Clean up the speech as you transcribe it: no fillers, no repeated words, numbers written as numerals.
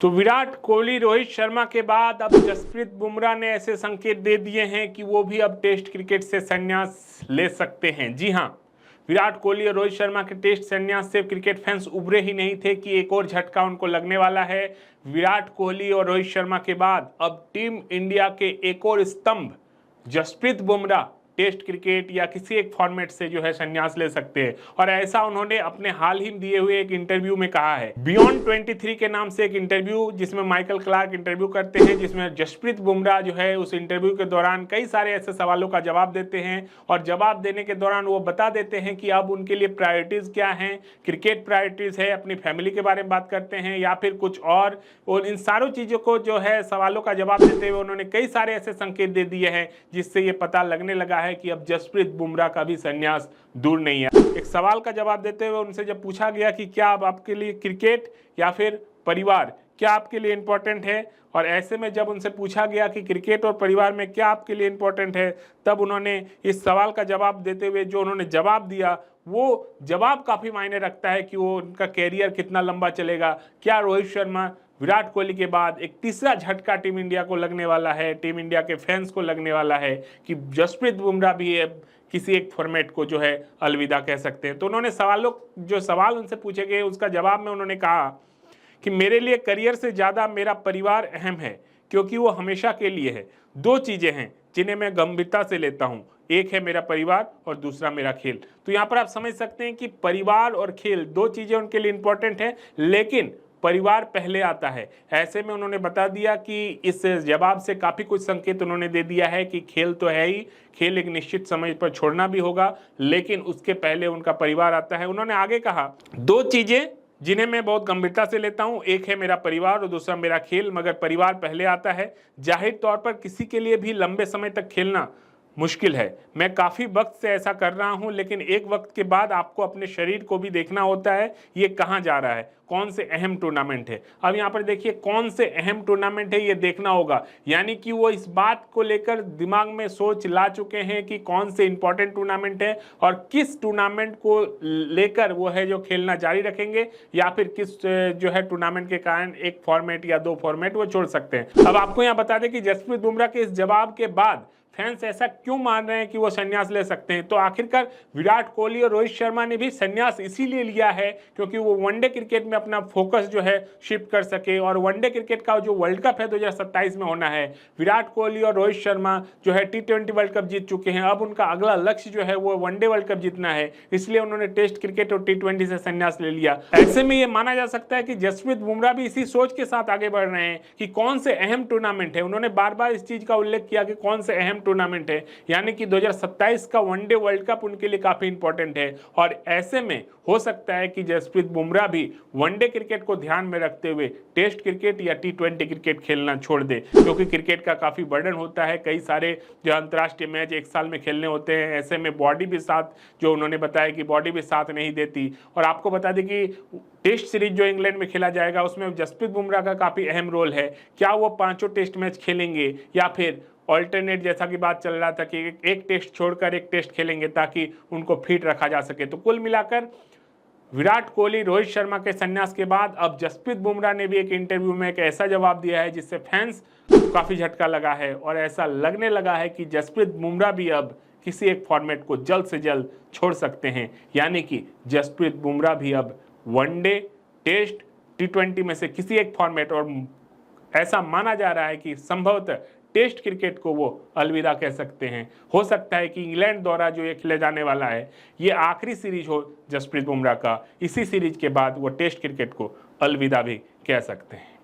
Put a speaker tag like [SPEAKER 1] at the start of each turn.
[SPEAKER 1] तो विराट कोहली रोहित शर्मा के बाद अब जसप्रीत बुमराह ने ऐसे संकेत दे दिए हैं कि वो भी अब टेस्ट क्रिकेट से संन्यास ले सकते हैं। जी हां, विराट कोहली और रोहित शर्मा के टेस्ट संन्यास से क्रिकेट फैंस उबरे ही नहीं थे कि एक और झटका उनको लगने वाला है। विराट कोहली और रोहित शर्मा के बाद अब टीम इंडिया के एक और स्तंभ जसप्रीत बुमराह टेस्ट क्रिकेट या किसी एक फॉर्मेट से जो है संन्यास ले सकते हैं, और ऐसा उन्होंने अपने हाल ही में दिए हुए एक इंटरव्यू में कहा है। बियॉन्ड 23 के नाम से एक इंटरव्यू जिसमें माइकल क्लार्क इंटरव्यू करते हैं, जिसमें जसप्रीत बुमराह जो है उस इंटरव्यू के दौरान कई सारे ऐसे सवालों का जवाब देते हैं, और जवाब देने के दौरान वो बता देते हैं कि अब उनके लिए प्रायोरिटीज क्या हैं। क्रिकेट प्रायोरिटीज है, अपनी फैमिली के बारे में बात करते हैं या फिर कुछ और इन सारों चीज़ों को जो है सवालों का जवाब देते हुए उन्होंने कई सारे ऐसे संकेत दे दिए हैं जिससे ये पता लगने लगा है कि अब जसप्रीत बुमराह का भी संन्यास दूर नहीं है। एक सवाल का जवाब देते हुए उनसे जब पूछा गया कि क्या अब आपके लिए क्रिकेट या फिर परिवार क्या आपके लिए इंपॉर्टेंट है, और ऐसे में जब उनसे पूछा गया कि क्रिकेट और परिवार में क्या आपके लिए इंपॉर्टेंट है, तब उन्होंने इस सवाल का जवाब देते हुए जो उन्होंने जवाब दिया वो जवाब काफ़ी मायने रखता है कि वो उनका कैरियर कितना लंबा चलेगा। क्या रोहित शर्मा विराट कोहली के बाद एक तीसरा झटका टीम इंडिया को लगने वाला है, टीम इंडिया के फैंस को लगने वाला है कि जसप्रीत बुमराह भी किसी एक फॉर्मेट को जो है अलविदा कह सकते हैं। तो उन्होंने जो सवाल उनसे पूछे गए उसका जवाब में उन्होंने कहा कि मेरे लिए करियर से ज़्यादा मेरा परिवार अहम है, क्योंकि वो हमेशा के लिए है। दो चीज़ें हैं जिन्हें मैं गंभीरता से लेता हूँ, एक है मेरा परिवार और दूसरा मेरा खेल। तो यहाँ पर आप समझ सकते हैं कि परिवार और खेल दो चीज़ें उनके लिए इंपॉर्टेंट है, लेकिन परिवार पहले आता है। ऐसे में उन्होंने बता दिया कि इस जवाब से काफ़ी कुछ संकेत उन्होंने दे दिया है कि खेल तो है ही, खेल एक निश्चित समय पर छोड़ना भी होगा, लेकिन उसके पहले उनका परिवार आता है। उन्होंने आगे कहा, दो चीज़ें जिन्हें मैं बहुत गंभीरता से लेता हूं, एक है मेरा परिवार और दूसरा मेरा खेल, मगर परिवार पहले आता है। जाहिर तौर पर किसी के लिए भी लंबे समय तक खेलना मुश्किल है। मैं काफ़ी वक्त से ऐसा कर रहा हूं, लेकिन एक वक्त के बाद आपको अपने शरीर को भी देखना होता है, ये कहाँ जा रहा है, कौन से अहम टूर्नामेंट है। अब यहाँ पर देखिए कौन से अहम टूर्नामेंट है ये देखना होगा, यानी कि वो इस बात को लेकर दिमाग में सोच ला चुके हैं कि कौन से इंपॉर्टेंट टूर्नामेंट है और किस टूर्नामेंट को लेकर वो है जो खेलना जारी रखेंगे, या फिर किस जो है टूर्नामेंट के कारण एक फॉर्मेट या दो फॉर्मेट वो छोड़ सकते हैं। अब आपको यहाँ बता दें कि जसप्रीत बुमराह के इस जवाब के बाद फैंस ऐसा क्यों मान रहे हैं कि वो संन्यास ले सकते हैं। तो आखिरकार विराट कोहली और रोहित शर्मा ने भी संन्यास इसीलिए लिया है क्योंकि वो वनडे क्रिकेट में अपना फोकस जो है शिफ्ट कर सके, और वनडे क्रिकेट का जो वर्ल्ड कप है 2027 में होना है। विराट कोहली और रोहित शर्मा जो है T20 वर्ल्ड कप जीत चुके हैं, अब उनका अगला लक्ष्य जो है वो वनडे वर्ल्ड कप जीतना है, इसलिए उन्होंने टेस्ट क्रिकेट और T20 से संन्यास ले लिया। ऐसे में ये माना जा सकता है कि जसप्रीत बुमराह भी इसी सोच के साथ आगे बढ़ रहे हैं कि कौन से अहम टूर्नामेंट है। उन्होंने बार बार इस चीज का उल्लेख किया कि कौन से अहम टूर्नामेंट है, यानी कि 2027 का वनडे वर्ल्ड कप उनके लिए काफी इंपॉर्टेंट है। और ऐसे में हो सकता है कि जसप्रीत बुमराह भी वनडे क्रिकेट को ध्यान में रखते हुए टेस्ट क्रिकेट या T20 क्रिकेट खेलना छोड़ दे, क्योंकि क्रिकेट का काफी बर्डन होता है, कई सारे जो अंतर्राष्ट्रीय मैच एक साल में खेलने होते हैं। ऐसे में बॉडी भी साथ, जो उन्होंने बताया कि बॉडी भी साथ नहीं देती। और आपको बता दें कि टेस्ट सीरीज जो इंग्लैंड में खेला जाएगा उसमें जसप्रीत बुमराह का काफी अहम रोल है। क्या वो पांचों टेस्ट मैच खेलेंगे या फिर ऑल्टरनेट, जैसा कि बात चल रहा था कि एक टेस्ट छोड़कर एक टेस्ट खेलेंगे ताकि उनको फिट रखा जा सके। तो कुल मिलाकर विराट कोहली रोहित शर्मा के संन्यास के बाद अब जसप्रीत बुमराह ने भी एक इंटरव्यू में एक ऐसा जवाब दिया है जिससे फैंस को काफ़ी झटका लगा है, और ऐसा लगने लगा है कि जसप्रीत बुमराह भी अब किसी एक फॉर्मेट को जल्द से जल्द छोड़ सकते हैं, यानी कि जसप्रीत बुमराह भी अब वनडे, टेस्ट, T20 में से किसी एक फॉर्मेट, और ऐसा माना जा रहा है कि संभवतः टेस्ट क्रिकेट को वो अलविदा कह सकते हैं। हो सकता है कि इंग्लैंड द्वारा जो ये खेले जाने वाला है ये आखिरी सीरीज हो जसप्रीत बुमराह का, इसी सीरीज के बाद वो टेस्ट क्रिकेट को अलविदा भी कह सकते हैं।